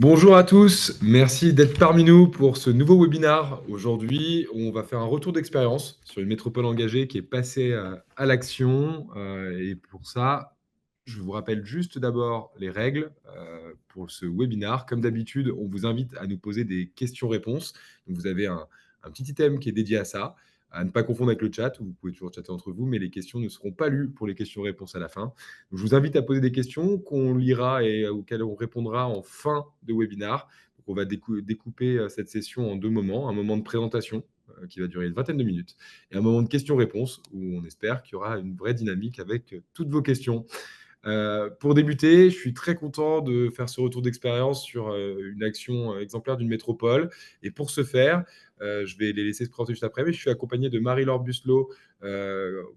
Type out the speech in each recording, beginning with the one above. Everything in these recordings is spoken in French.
Bonjour à tous, merci d'être parmi nous pour ce nouveau webinaire. Aujourd'hui, on va faire un retour d'expérience sur une métropole engagée qui est passée à l'action. Et pour ça, je vous rappelle juste d'abord les règles pour ce webinaire. Comme d'habitude, on vous invite à nous poser des questions-réponses. Donc, vous avez un petit item qui est dédié à ça, à ne pas confondre avec le chat, où vous pouvez toujours chatter entre vous, mais les questions ne seront pas lues pour les questions-réponses à la fin. Je vous invite à poser des questions qu'on lira et auxquelles on répondra en fin de webinaire. Donc, on va découper cette session en deux moments. Un moment de présentation qui va durer une vingtaine de minutes et un moment de questions-réponses où on espère qu'il y aura une vraie dynamique avec toutes vos questions. Pour débuter, je suis très content de faire ce retour d'expérience sur une action exemplaire d'une métropole. Et pour ce faire, je vais les laisser se présenter juste après, mais je suis accompagné de Marie-Laure Busselot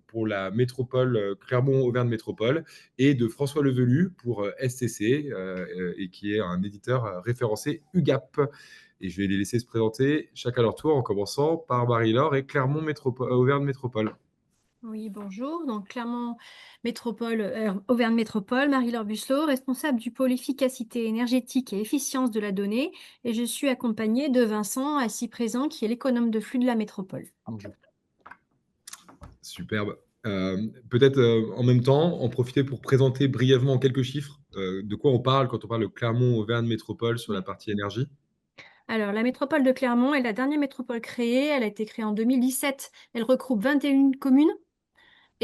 pour la métropole Clermont-Auvergne Métropole et de François Levelu pour SCC, et qui est un éditeur référencé UGAP. Et je vais les laisser se présenter chacun à leur tour, en commençant par Marie-Laure et Clermont-Auvergne Métropole. Oui, bonjour. Donc, Clermont Métropole, Auvergne Métropole, Marie-Laure Busselot, responsable du pôle efficacité énergétique et efficience de la donnée. Et je suis accompagnée de Vincent, assis présent, qui est l'économe de flux de la métropole. Bonjour. Superbe. Peut-être en même temps, en profiter pour présenter brièvement en quelques chiffres de quoi on parle quand on parle de Clermont-Auvergne Métropole sur la Oui. partie énergie. Alors, la métropole de Clermont est la dernière métropole créée. Elle a été créée en 2017. Elle regroupe 21 communes.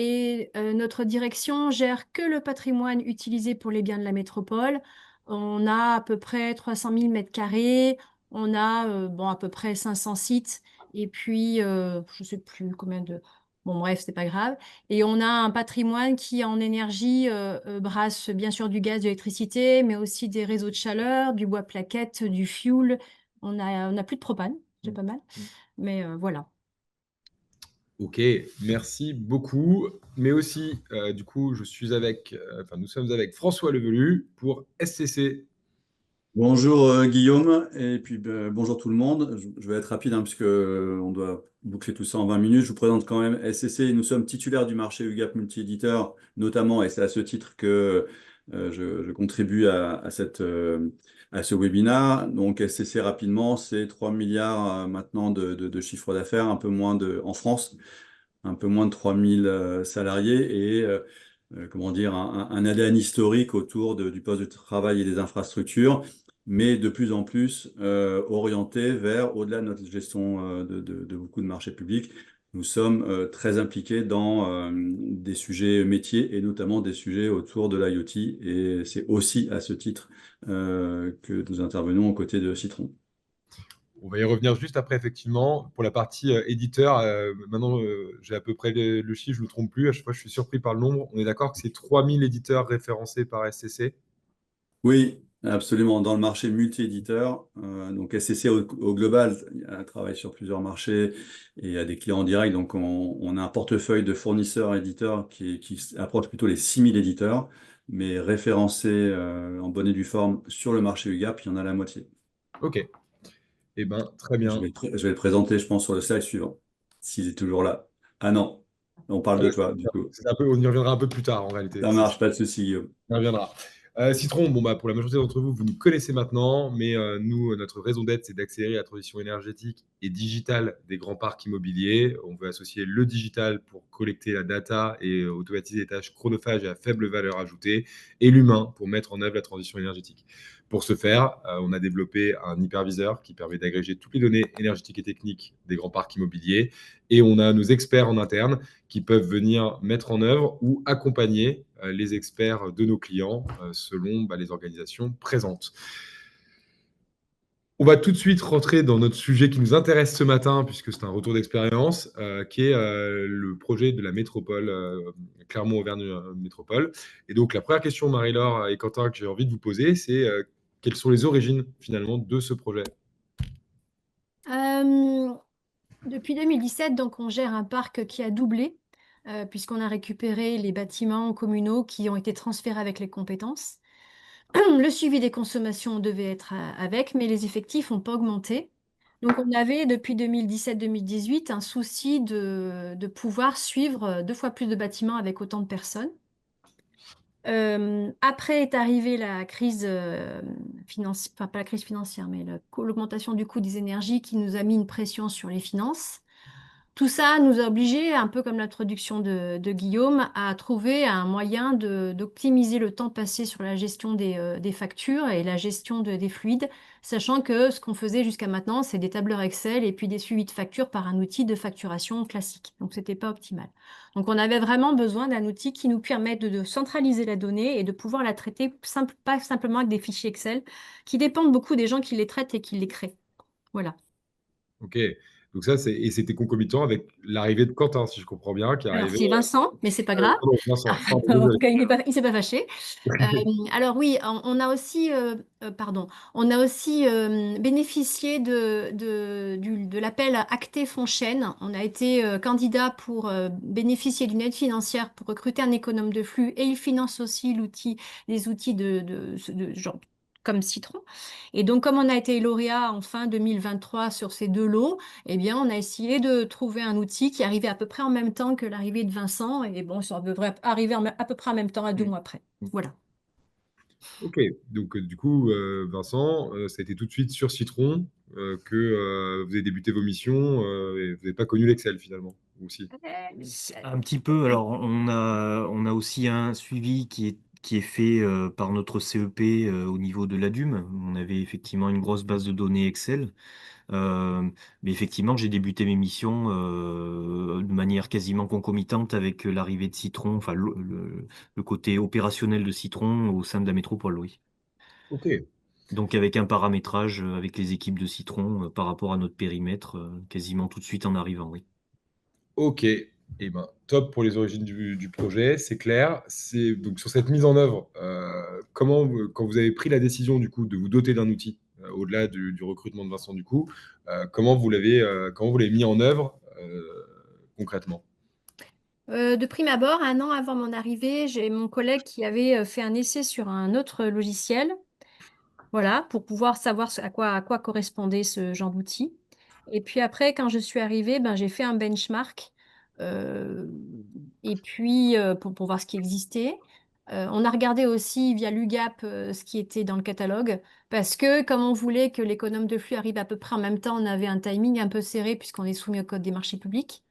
Et notre direction gère que le patrimoine utilisé pour les biens de la métropole. On a à peu près 300 000 mètres carrés, on a à peu près 500 sites, et puis je ne sais plus combien de... Bon, bref, c'est pas grave. Et on a un patrimoine qui, en énergie, brasse bien sûr du gaz, de l'électricité, mais aussi des réseaux de chaleur, du bois plaquette, du fioul. On a plus de propane, c'est pas mal. Mais voilà. Ok, merci beaucoup. Mais aussi, du coup, nous sommes avec François Levelu pour SCC. Bonjour Guillaume, et puis bonjour tout le monde. Je vais être rapide puisque on doit boucler tout ça en 20 minutes. Je vous présente quand même SCC. Nous sommes titulaires du marché UGAP multi-éditeur, notamment, et c'est à ce titre que je contribue à ce webinaire. Donc SCC rapidement, c'est 3 milliards maintenant de chiffre d'affaires, un peu moins en France, un peu moins de 3000 salariés et comment dire, un ADN historique autour du poste de travail et des infrastructures, mais de plus en plus orienté vers, au-delà de notre gestion de beaucoup de marchés publics, nous sommes très impliqués dans des sujets métiers et notamment des sujets autour de l'IoT. Et c'est aussi à ce titre que nous intervenons aux côtés de Citron. On va y revenir juste après, effectivement. Pour la partie éditeur, maintenant, j'ai à peu près le chiffre, je ne me trompe plus. À chaque fois, je suis surpris par le nombre. On est d'accord que c'est 3000 éditeurs référencés par SCC. Oui, absolument. Dans le marché multi-éditeur, donc SCC au global, elle travaille sur plusieurs marchés et il y a des clients en direct. Donc, on a un portefeuille de fournisseurs éditeurs qui approche plutôt les 6000 éditeurs, mais référencés en bonne et due forme sur le marché UGAP, il y en a la moitié. Ok, eh ben, très bien. Je vais le présenter, je pense, sur le slide suivant, s'il est toujours là. Ah non, on parle de toi, du coup. On y reviendra un peu plus tard, en réalité. Ça marche, pas de souci, Guillaume. On y reviendra. Citron, bon, bah, pour la majorité d'entre vous, vous nous connaissez maintenant, mais nous, notre raison d'être, c'est d'accélérer la transition énergétique et digitale des grands parcs immobiliers. On veut associer le digital pour collecter la data et automatiser les tâches chronophages et à faible valeur ajoutée, et l'humain pour mettre en œuvre la transition énergétique. Pour ce faire, on a développé un hyperviseur qui permet d'agréger toutes les données énergétiques et techniques des grands parcs immobiliers, et on a nos experts en interne qui peuvent venir mettre en œuvre ou accompagner les experts de nos clients selon les organisations présentes. On va tout de suite rentrer dans notre sujet qui nous intéresse ce matin, puisque c'est un retour d'expérience, qui est le projet de la métropole, Clermont-Auvergne Métropole. Et donc, la première question, Marie-Laure et Quentin, que j'ai envie de vous poser, c'est quelles sont les origines, finalement, de ce projet? Euh, Depuis 2017, donc, on gère un parc qui a doublé, puisqu'on a récupéré les bâtiments communaux qui ont été transférés avec les compétences. Le suivi des consommations devait être avec, mais les effectifs n'ont pas augmenté. Donc, on avait depuis 2017-2018 un souci de pouvoir suivre deux fois plus de bâtiments avec autant de personnes. Après est arrivée la crise financière, enfin pas la crise financière, mais l'augmentation du coût des énergies qui nous a mis une pression sur les finances. Tout ça nous a obligés, un peu comme l'introduction de Guillaume, à trouver un moyen d'optimiser le temps passé sur la gestion des factures et la gestion des fluides, sachant que ce qu'on faisait jusqu'à maintenant, c'est des tableurs Excel et puis des suivis de factures par un outil de facturation classique. Donc, ce n'était pas optimal. Donc, on avait vraiment besoin d'un outil qui nous permette de centraliser la donnée et de pouvoir la traiter pas simplement avec des fichiers Excel qui dépendent beaucoup des gens qui les traitent et qui les créent. Voilà. Ok. Donc ça, et c'était concomitant avec l'arrivée de Quentin, si je comprends bien, qui est Alors, arrivé. c'est Vincent, mais c'est pas grave. Pardon, Vincent. Pardon, En tout désolé. cas, il s'est pas fâché. Alors oui, on a aussi, pardon, on a aussi bénéficié de l'appel Acté Fonchaine. On a été candidat pour bénéficier d'une aide financière pour recruter un économe de flux et il finance aussi les outils de genre comme Citron. Et donc, comme on a été lauréat en fin 2023 sur ces deux lots, eh bien, on a essayé de trouver un outil qui arrivait à peu près en même temps que l'arrivée de Vincent. Et bon, ça devrait arriver à peu près en même temps, à 2 mois près. Voilà. Ok. Donc du coup, Vincent, ça a été tout de suite sur Citron que vous avez débuté vos missions et vous n'avez pas connu l'Excel finalement, ou si. Un petit peu. Alors, on a aussi un suivi qui est fait par notre CEP au niveau de l'ADUM. On avait effectivement une grosse base de données Excel. Mais effectivement, j'ai débuté mes missions de manière quasiment concomitante avec l'arrivée de Citron, enfin le côté opérationnel de Citron au sein de la métropole, oui. Ok. Donc avec un paramétrage avec les équipes de Citron par rapport à notre périmètre, quasiment tout de suite en arrivant, oui. Ok, et ben top pour les origines du projet, c'est clair. C'est donc sur cette mise en œuvre, comment quand vous avez pris la décision du coup de vous doter d'un outil au-delà du recrutement de Vincent du coup, comment vous l'avez mis en œuvre concrètement? De prime abord, 1 an avant mon arrivée, j'ai mon collègue qui avait fait un essai sur un autre logiciel, voilà, pour pouvoir savoir à quoi correspondait ce genre d'outil. Et puis après, quand je suis arrivée, ben, j'ai fait un benchmark euh, et puis pour voir ce qui existait. On a regardé aussi via l'UGAP ce qui était dans le catalogue parce que comme on voulait que l'économe de flux arrive à peu près en même temps, on avait un timing un peu serré puisqu'on est soumis au code des marchés publics.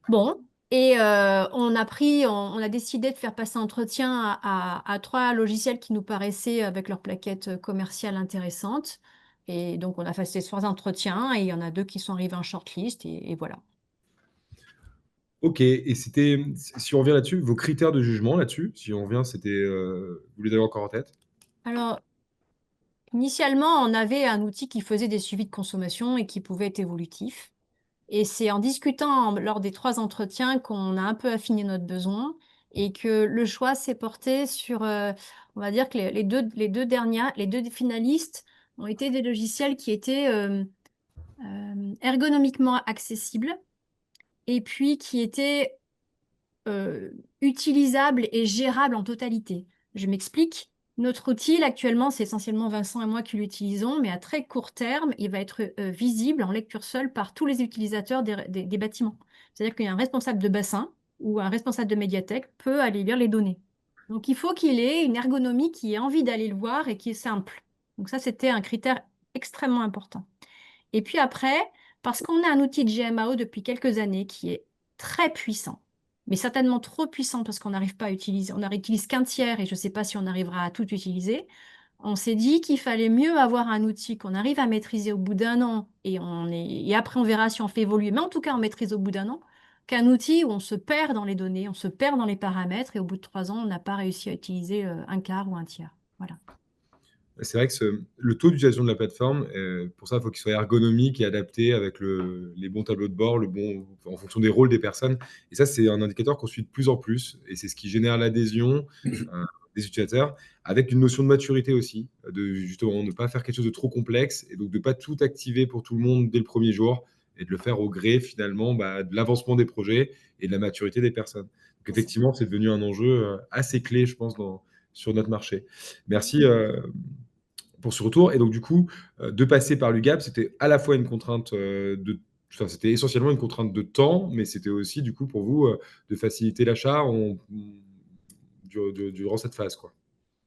Bon, et on a décidé de faire passer un entretien à 3 logiciels qui nous paraissaient avec leur plaquette commerciale intéressante. Et donc, on a fait ces 3 entretiens et il y en a 2 qui sont arrivés en shortlist et voilà. Ok, et si on revient là-dessus, vos critères de jugement là-dessus, si on revient, vous les avez encore en tête? Alors, initialement, on avait un outil qui faisait des suivis de consommation et qui pouvait être évolutif. Et c'est en discutant lors des 3 entretiens qu'on a un peu affiné notre besoin et que le choix s'est porté sur, on va dire que les deux finalistes ont été des logiciels qui étaient ergonomiquement accessibles et puis qui étaient euh, utilisable et gérable en totalité. Je m'explique. Notre outil, là, actuellement, c'est essentiellement Vincent et moi qui l'utilisons, mais à très court terme, il va être visible en lecture seule par tous les utilisateurs des bâtiments. C'est-à-dire qu'il y a un responsable de bassin ou un responsable de médiathèque peut aller lire les données. Donc, il faut qu'il ait une ergonomie qui ait envie d'aller le voir et qui est simple. Donc, ça, c'était un critère extrêmement important. Et puis après, parce qu'on a un outil de GMAO depuis quelques années qui est très puissant, mais certainement trop puissant parce qu'on n'arrive pas à utiliser, on n'utilise qu'un tiers et je ne sais pas si on arrivera à tout utiliser, on s'est dit qu'il fallait mieux avoir un outil qu'on arrive à maîtriser au bout d'1 an et après on verra si on fait évoluer, mais en tout cas on maîtrise au bout d'1 an, qu'un outil où on se perd dans les données, on se perd dans les paramètres et au bout de 3 ans, on n'a pas réussi à utiliser un quart ou un tiers. Voilà. C'est vrai que le taux d'utilisation de la plateforme, pour ça, il faut qu'il soit ergonomique et adapté avec les bons tableaux de bord, en fonction des rôles des personnes. Et ça, c'est un indicateur qu'on suit de plus en plus. Et c'est ce qui génère l'adhésion des utilisateurs, avec une notion de maturité aussi, de justement ne pas faire quelque chose de trop complexe et donc de ne pas tout activer pour tout le monde dès le premier jour et de le faire au gré finalement de l'avancement des projets et de la maturité des personnes. Donc effectivement, c'est devenu un enjeu assez clé, je pense, sur notre marché. Merci pour ce retour. Et donc, du coup, de passer par l'UGAP, c'était à la fois une contrainte enfin, c'était essentiellement une contrainte de temps, mais c'était aussi, du coup, pour vous, de faciliter l'achat durant cette phase, quoi.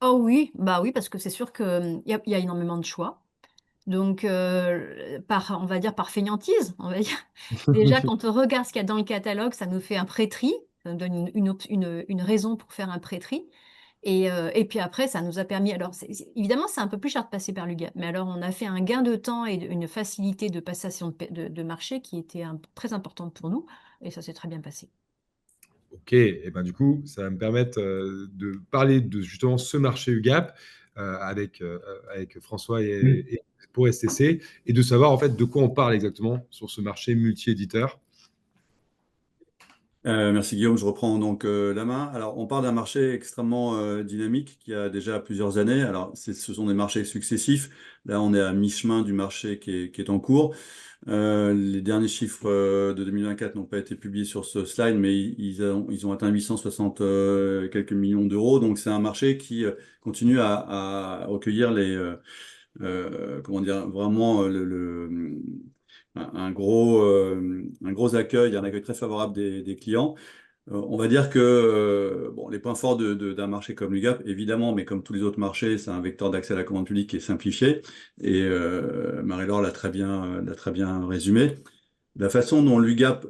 Oh oui, bah oui, parce que c'est sûr qu'il y a énormément de choix. Donc, on va dire par fainéantise, on va dire. Déjà, quand on regarde ce qu'il y a dans le catalogue, ça nous fait un pré-tri, ça nous donne une raison pour faire un pré-tri. Et puis après, ça nous a permis, alors évidemment, c'est un peu plus cher de passer par l'UGAP, mais alors on a fait un gain de temps et une facilité de passation de marché qui était très importante pour nous, et ça s'est très bien passé. Ok, et ben du coup, ça va me permettre de parler de justement ce marché UGAP avec François et pour STC, et de savoir en fait de quoi on parle exactement sur ce marché multi-éditeur. Merci Guillaume, je reprends donc la main. Alors, on parle d'un marché extrêmement dynamique qui a déjà plusieurs années. Alors, ce sont des marchés successifs. Là, on est à mi-chemin du marché qui est en cours. Les derniers chiffres de 2024 n'ont pas été publiés sur ce slide, mais ils ont atteint 860 quelques millions d'euros. Donc, c'est un marché qui continue à recueillir comment dire, vraiment un gros accueil, un accueil très favorable des clients. On va dire que bon, les points forts d'un marché comme l'UGAP, évidemment, mais comme tous les autres marchés, c'est un vecteur d'accès à la commande publique qui est simplifié. Et Marie-Laure l'a très bien résumé. La façon dont l'UGAP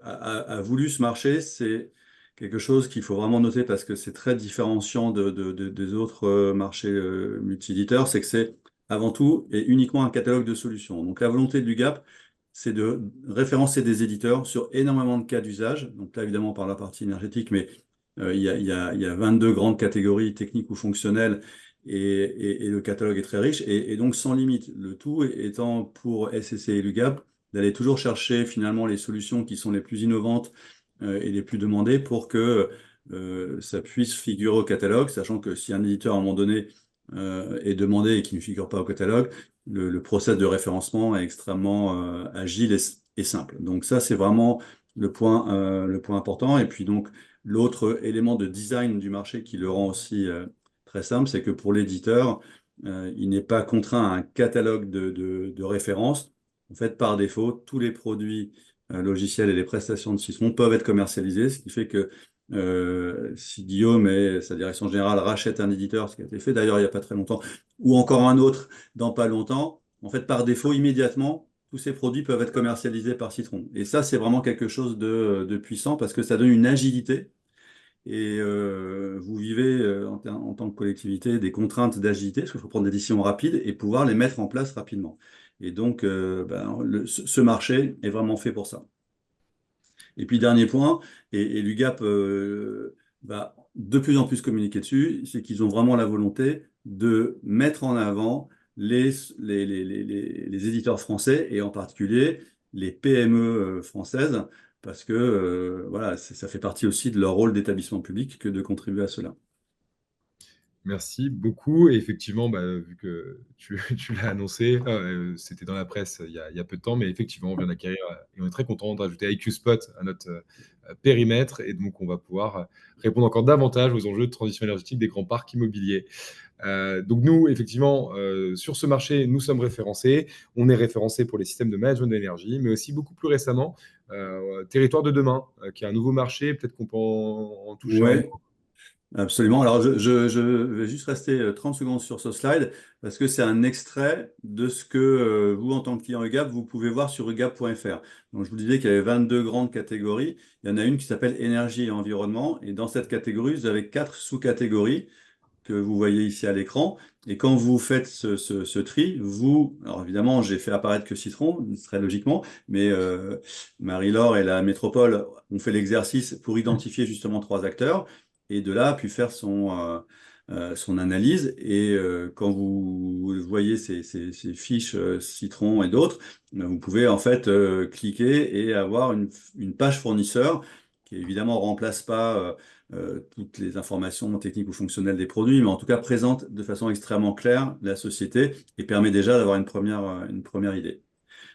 a voulu ce marché, c'est quelque chose qu'il faut vraiment noter parce que c'est très différenciant des autres marchés multi-éditeurs, c'est que c'est avant tout et uniquement un catalogue de solutions. Donc la volonté de l'UGAP, c'est de référencer des éditeurs sur énormément de cas d'usage. Donc là, évidemment, par la partie énergétique, mais il y a 22 grandes catégories techniques ou fonctionnelles et le catalogue est très riche et donc sans limite. Le tout étant pour SCC et l'UGAP d'aller toujours chercher finalement les solutions qui sont les plus innovantes et les plus demandées pour que ça puisse figurer au catalogue, sachant que si un éditeur à un moment donné est demandé et qui ne figure pas au catalogue, le process de référencement est extrêmement agile et simple. Donc ça, c'est vraiment le point important. Et puis donc, l'autre élément de design du marché qui le rend aussi très simple, c'est que pour l'éditeur, il n'est pas contraint à un catalogue de références. En fait, par défaut, tous les produits logiciels et les prestations de Citron peuvent être commercialisés, ce qui fait que si Guillaume et sa direction générale rachètent un éditeur, ce qui a été fait d'ailleurs il n'y a pas très longtemps, ou encore un autre dans pas longtemps, en fait, par défaut, immédiatement, tous ces produits peuvent être commercialisés par Citron. Et ça, c'est vraiment quelque chose de puissant parce que ça donne une agilité. Et vous vivez en tant que collectivité des contraintes d'agilité, parce qu'il faut prendre des décisions rapides et pouvoir les mettre en place rapidement. Et donc, ce marché est vraiment fait pour ça. Et puis, dernier point, et l'UGAP va de plus en plus communiquer dessus, c'est qu'ils ont vraiment la volonté de mettre en avant les éditeurs français et en particulier les PME françaises, parce que voilà, ça fait partie aussi de leur rôle d'établissement public que de contribuer à cela. Merci beaucoup. Et effectivement, bah, vu que tu l'as annoncé, c'était dans la presse il y a peu de temps, mais effectivement, on vient d'acquérir et on est très content de rajouter IQ Spot à notre périmètre. Et donc, on va pouvoir répondre encore davantage aux enjeux de transition énergétique des grands parcs immobiliers. Donc, nous, effectivement, sur ce marché, nous sommes référencés. On est référencé pour les systèmes de management d'énergie, mais aussi beaucoup plus récemment, Territoire de demain, qui est un nouveau marché. Peut-être qu'on peut en toucher un mot. Ouais, absolument. Alors, je vais juste rester 30 secondes sur ce slide parce que c'est un extrait de ce que vous, en tant que client UGAP, vous pouvez voir sur ugap.fr. Donc, je vous disais qu'il y avait 22 grandes catégories. Il y en a une qui s'appelle énergie et environnement. Et dans cette catégorie, vous avez 4 sous-catégories que vous voyez ici à l'écran. Et quand vous faites ce tri, alors évidemment, j'ai fait apparaître que Citron, très logiquement, mais Marie-Laure et la métropole ont fait l'exercice pour identifier justement 3 acteurs et de là, puis faire son analyse. Et quand vous voyez ces fiches Citron et d'autres, vous pouvez en fait cliquer et avoir une page fournisseur qui évidemment remplace pas toutes les informations techniques ou fonctionnelles des produits, mais en tout cas présente de façon extrêmement claire la société et permet déjà d'avoir une première idée.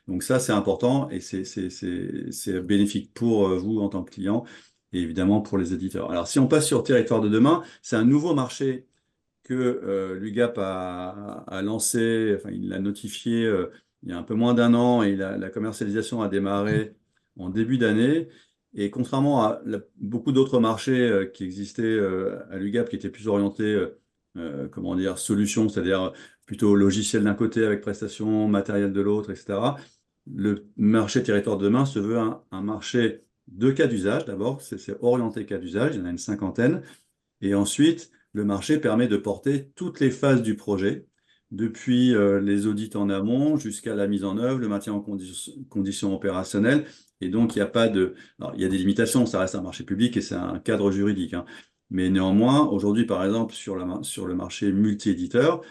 Donc ça, c'est important et c'est bénéfique pour vous en tant que client et évidemment pour les éditeurs. Alors, si on passe sur Territoire de demain, c'est un nouveau marché que l'UGAP a lancé, enfin, il l'a notifié il y a un peu moins d'un an et la commercialisation a démarré en début d'année. Et contrairement à beaucoup d'autres marchés qui existaient à l'UGAP, qui étaient plus orientés, comment dire, solutions, c'est-à-dire plutôt logiciel d'un côté avec prestations, matériel de l'autre, etc. Le marché territoire de demain se veut un marché de cas d'usage d'abord, c'est orienté cas d'usage, il y en a une cinquantaine. Et ensuite, le marché permet de porter toutes les phases du projet, depuis les audits en amont jusqu'à la mise en œuvre, le maintien en conditions opérationnelles. Et donc, il n'y a pas de... Alors, il y a des limitations, ça reste un marché public et c'est un cadre juridique, hein. Mais néanmoins, aujourd'hui, par exemple, sur le marché multi-éditeur,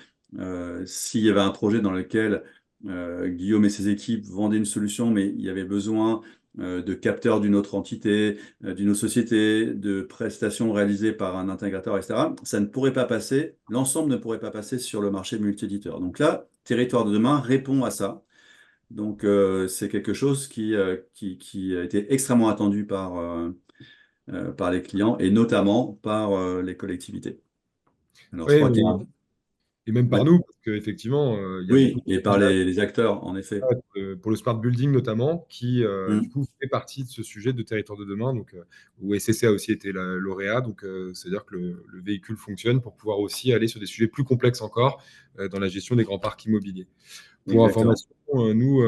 s'il y avait un projet dans lequel Guillaume et ses équipes vendaient une solution, mais il y avait besoin de capteurs d'une autre entité, d'une autre société, de prestations réalisées par un intégrateur, etc., ça ne pourrait pas passer, l'ensemble ne pourrait pas passer sur le marché multi-éditeur. Donc là, Territoire de demain répond à ça. Donc c'est quelque chose qui a été extrêmement attendu par les clients et notamment par les collectivités. Alors je Oui, crois qu'il y a et même par ouais. nous, parce qu'effectivement, il y a Oui, beaucoup et par les acteurs, en effet. pour le smart building notamment, qui du Mm. coup fait partie de ce sujet de territoire de demain, donc où SCC a aussi été lauréat, donc c'est-à-dire que le véhicule fonctionne pour pouvoir aussi aller sur des sujets plus complexes encore dans la gestion des grands parcs immobiliers. Pour Exactement. information, nous,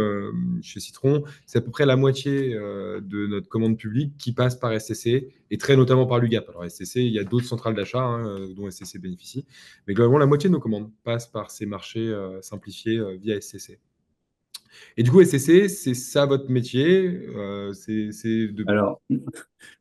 chez Citron, c'est à peu près la moitié de notre commande publique qui passe par SCC et très notamment par l'UGAP. Alors SCC, il y a d'autres centrales d'achat dont SCC bénéficie, mais globalement, la moitié de nos commandes passent par ces marchés simplifiés via SCC. Et du coup, SCC, c'est ça votre métier, c'est de... Alors,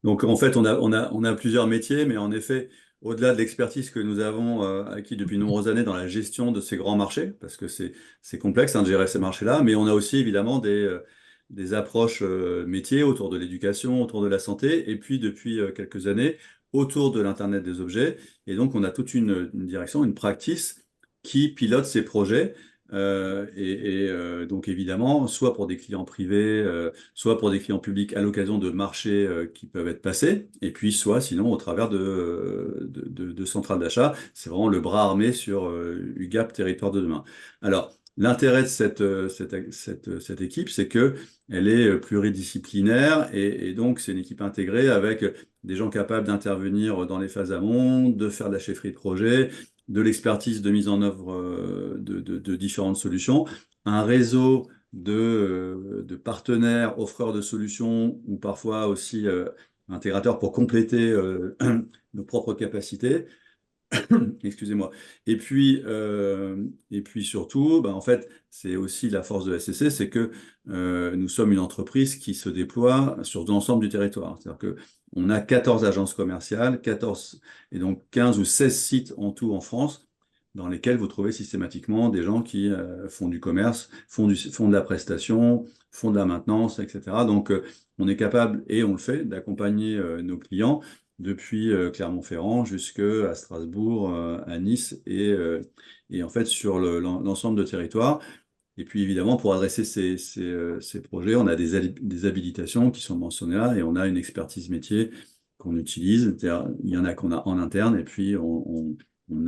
donc en fait, on a plusieurs métiers, mais en effet, au-delà de l'expertise que nous avons acquis depuis de nombreuses années dans la gestion de ces grands marchés, parce que c'est complexe hein, de gérer ces marchés-là, mais on a aussi évidemment des approches métiers autour de l'éducation, autour de la santé, et puis depuis quelques années, autour de l'Internet des objets. Et donc, on a toute une direction, une practice qui pilote ces projets. Donc évidemment, soit pour des clients privés, soit pour des clients publics à l'occasion de marchés qui peuvent être passés, et puis soit sinon au travers de centrales d'achat. C'est vraiment le bras armé sur UGAP Territoire de demain. Alors, l'intérêt de cette équipe, c'est que elle est pluridisciplinaire et donc c'est une équipe intégrée avec des gens capables d'intervenir dans les phases amont, de faire de la chefferie de projet, de l'expertise de mise en œuvre de différentes solutions, un réseau de partenaires, offreurs de solutions ou parfois aussi intégrateurs pour compléter nos propres capacités. Excusez-moi. Et puis surtout, en fait, c'est aussi la force de la SCC, c'est que nous sommes une entreprise qui se déploie sur l'ensemble du territoire. C'est-à-dire que on a 14 agences commerciales, 14 et donc 15 ou 16 sites en tout en France, dans lesquels vous trouvez systématiquement des gens qui font du commerce, font de la prestation, font de la maintenance, etc. Donc, on est capable, et on le fait, d'accompagner nos clients depuis Clermont-Ferrand jusqu'à Strasbourg, à Nice et en fait sur l'ensemble de territoire. Et puis évidemment, pour adresser ces projets, on a des habilitations qui sont mentionnées là et on a une expertise métier qu'on utilise. C'est-à-dire, il y en a qu'on a en interne et puis on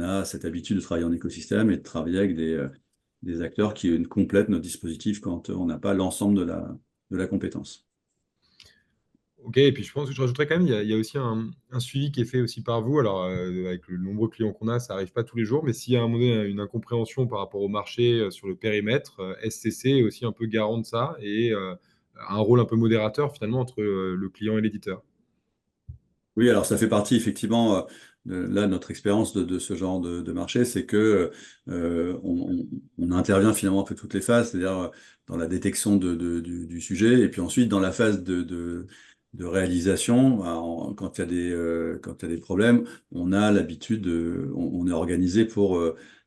a cette habitude de travailler en écosystème et de travailler avec des acteurs qui complètent notre dispositif quand on n'a pas l'ensemble de la compétence. Ok, et puis je pense que je rajouterais quand même, il y a aussi un suivi qui est fait aussi par vous. Alors, avec le nombreux clients qu'on a, ça n'arrive pas tous les jours, mais s'il y a un moment donné une incompréhension par rapport au marché sur le périmètre, SCC est aussi un peu garant de ça et a un rôle un peu modérateur finalement entre le client et l'éditeur. Oui, alors ça fait partie effectivement là notre expérience de ce genre de marché, c'est que on intervient finalement un peu toutes les phases, c'est-à-dire dans la détection du sujet et puis ensuite dans la phase de réalisation. Alors, quand il y a des problèmes, on a l'habitude, on est organisé pour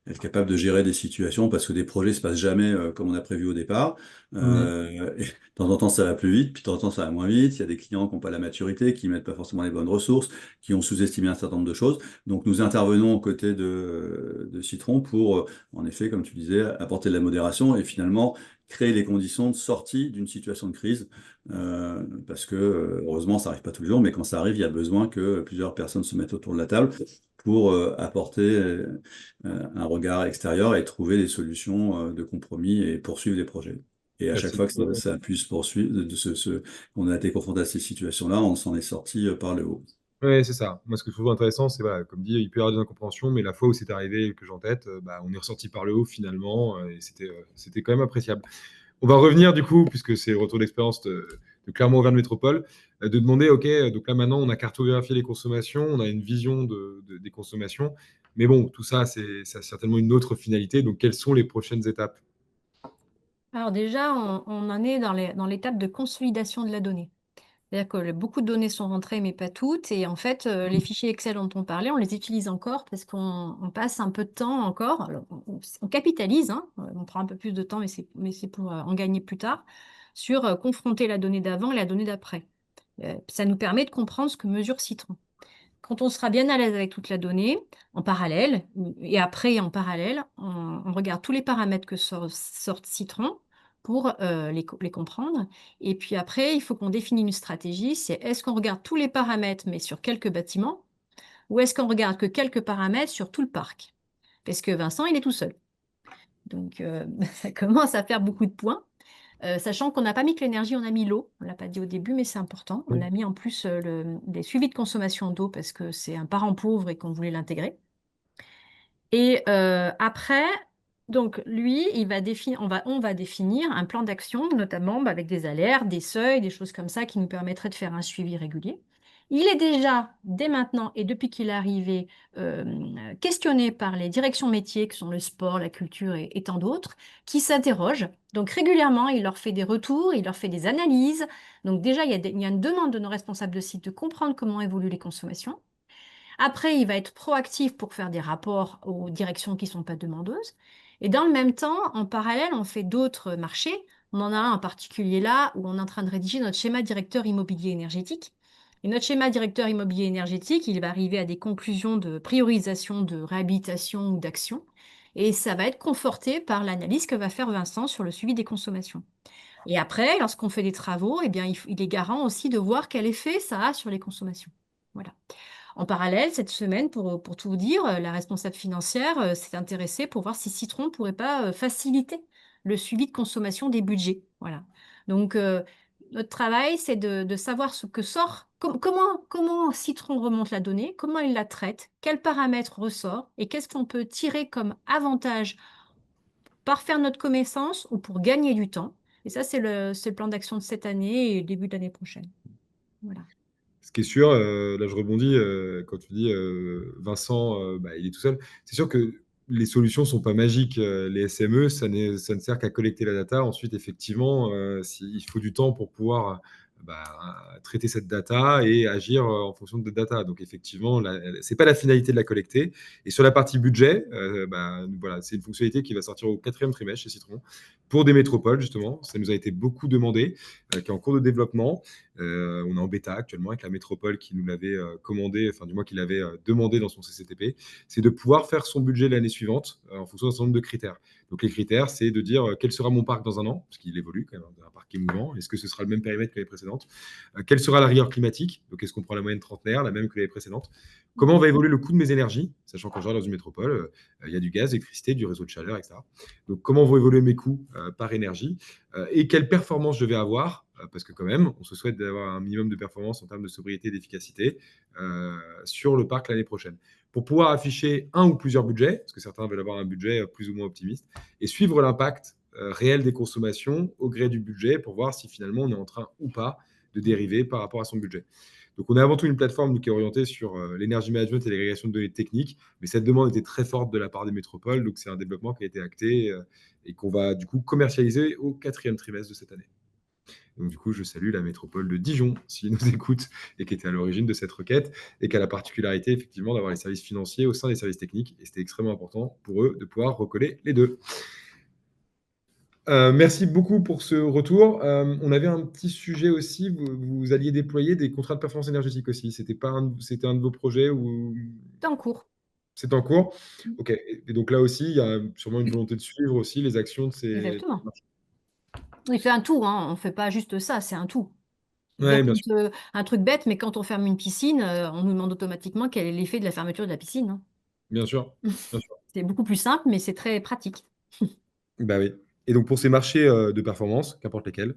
être capable de gérer des situations parce que des projets se passent jamais comme on a prévu au départ. Et de temps en temps, ça va plus vite, puis de temps en temps, ça va moins vite. Il y a des clients qui n'ont pas la maturité, qui mettent pas forcément les bonnes ressources, qui ont sous-estimé un certain nombre de choses. Donc, nous intervenons aux côtés de Citron pour, en effet, comme tu disais, apporter de la modération et finalement créer les conditions de sortie d'une situation de crise. Parce que, heureusement, ça n'arrive pas tous les jours, mais quand ça arrive, il y a besoin que plusieurs personnes se mettent autour de la table pour apporter un regard extérieur et trouver des solutions de compromis et poursuivre des projets. Et à chaque Merci. fois que ça a pu se poursuivre, on a été confronté à ces situations-là, on s'en est sorti par le haut. Ouais, c'est ça. Moi, ce que je trouve intéressant, c'est, voilà, comme dit, il peut y avoir des incompréhensions, mais la fois où c'est arrivé et que j'en tête, on est ressorti par le haut finalement, et c'était quand même appréciable. On va revenir du coup, puisque c'est le retour d'expérience de Clermont-Auvergne Métropole, de demander, OK, donc là maintenant, on a cartographié les consommations, on a une vision des consommations, mais bon, tout ça, ça a certainement une autre finalité. Donc, quelles sont les prochaines étapes? Alors déjà, on en est dans l'étape de consolidation de la donnée. C'est-à-dire que beaucoup de données sont rentrées, mais pas toutes. Et en fait, les fichiers Excel dont on parlait, on les utilise encore parce qu'on passe un peu de temps encore. Alors, on capitalise, hein, on prend un peu plus de temps, mais c'est pour en gagner plus tard, sur confronter la donnée d'avant et la donnée d'après. Ça nous permet de comprendre ce que mesure Citron. Quand on sera bien à l'aise avec toute la donnée, en parallèle, et après en parallèle, on regarde tous les paramètres que sortent Citron pour les comprendre. Et puis après, il faut qu'on définisse une stratégie. C'est est-ce qu'on regarde tous les paramètres, mais sur quelques bâtiments, ou est-ce qu'on regarde que quelques paramètres sur tout le parc? Parce que Vincent, il est tout seul. Donc, ça commence à faire beaucoup de points. Sachant qu'on n'a pas mis que l'énergie, on a mis l'eau. On ne l'a pas dit au début, mais c'est important. On a mis en plus des suivis de consommation d'eau parce que c'est un parent pauvre et qu'on voulait l'intégrer. Et après, donc lui, on va définir un plan d'action, notamment avec des alertes, des seuils, des choses comme ça qui nous permettraient de faire un suivi régulier. Il est déjà, dès maintenant et depuis qu'il est arrivé, questionné par les directions métiers, qui sont le sport, la culture et tant d'autres, qui s'interrogent. Donc régulièrement, il leur fait des retours, il leur fait des analyses. Donc déjà, il y a une demande de nos responsables de site de comprendre comment évoluent les consommations. Après, il va être proactif pour faire des rapports aux directions qui ne sont pas demandeuses. Et dans le même temps, en parallèle, on fait d'autres marchés. On en a un en particulier là où on est en train de rédiger notre schéma directeur immobilier énergétique. Et notre schéma directeur immobilier énergétique, il va arriver à des conclusions de priorisation, de réhabilitation ou d'action. Et ça va être conforté par l'analyse que va faire Vincent sur le suivi des consommations. Et après, lorsqu'on fait des travaux, eh bien, il est garant aussi de voir quel effet ça a sur les consommations. Voilà. En parallèle, cette semaine, pour tout vous dire, la responsable financière s'est intéressée pour voir si Citron ne pourrait pas faciliter le suivi de consommation des budgets. Voilà. Donc, notre travail, c'est de savoir ce que sort, comment Citron remonte la donnée, comment il la traite, quels paramètres ressort et qu'est-ce qu'on peut tirer comme avantage par faire notre connaissance ou pour gagner du temps. Et ça, c'est le plan d'action de cette année et début de l'année prochaine. Voilà. Ce qui est sûr, là je rebondis, quand tu dis Vincent, il est tout seul. C'est sûr que les solutions ne sont pas magiques. Les SME, ça ne sert qu'à collecter la data. Ensuite, effectivement, il faut du temps pour pouvoir traiter cette data et agir en fonction de cette data. Donc, effectivement, ce n'est pas la finalité de la collecter. Et sur la partie budget, voilà, c'est une fonctionnalité qui va sortir au 4e trimestre chez Citron pour des métropoles, justement. Ça nous a été beaucoup demandé, qui est en cours de développement. On est en bêta actuellement avec la métropole qui nous l'avait commandé, enfin du moins qui l'avait demandé dans son CCTP, c'est de pouvoir faire son budget l'année suivante en fonction d'un certain nombre de critères. Donc les critères, c'est de dire quel sera mon parc dans un an, parce qu'il évolue quand même, un parc qui est mouvant. Est-ce que ce sera le même périmètre que l'année précédente? Quelle sera la rigueur climatique? Donc est-ce qu'on prend la moyenne trentenaire, la même que l'année précédente? Comment va évoluer le coût de mes énergies, sachant qu'en général dans une métropole, il y a du gaz, l'électricité, du réseau de chaleur, etc. Donc comment vont évoluer mes coûts par énergie et quelle performance je vais avoir, parce que quand même, on se souhaite d'avoir un minimum de performance en termes de sobriété et d'efficacité sur le parc l'année prochaine. Pour pouvoir afficher un ou plusieurs budgets, parce que certains veulent avoir un budget plus ou moins optimiste, et suivre l'impact réel des consommations au gré du budget pour voir si finalement on est en train ou pas de dériver par rapport à son budget. Donc, on est avant tout une plateforme qui est orientée sur l'énergie management et l'agrégation de données techniques, mais cette demande était très forte de la part des métropoles, donc c'est un développement qui a été acté et qu'on va du coup commercialiser au 4e trimestre de cette année. Donc, du coup, je salue la métropole de Dijon, s'ils nous écoutent, et qui était à l'origine de cette requête, et qui a la particularité, effectivement, d'avoir les services financiers au sein des services techniques. Et c'était extrêmement important pour eux de pouvoir recoller les deux. Merci beaucoup pour ce retour. On avait un petit sujet aussi. Vous alliez déployer des contrats de performance énergétique aussi. C'était un de vos projets ou C'est en cours. c'est en cours? Ok. Et donc là aussi, il y a sûrement une volonté de suivre aussi les actions de ces. Exactement. Il fait un tout, hein. On ne fait pas juste ça, c'est un tout. Oui, bien Donc, sûr. un truc bête, mais quand on ferme une piscine, on nous demande automatiquement quel est l'effet de la fermeture de la piscine, hein. Bien sûr. Bien sûr. C'est beaucoup plus simple, mais c'est très pratique. Bah oui. Et donc, pour ces marchés de performance, qu'importe lesquels,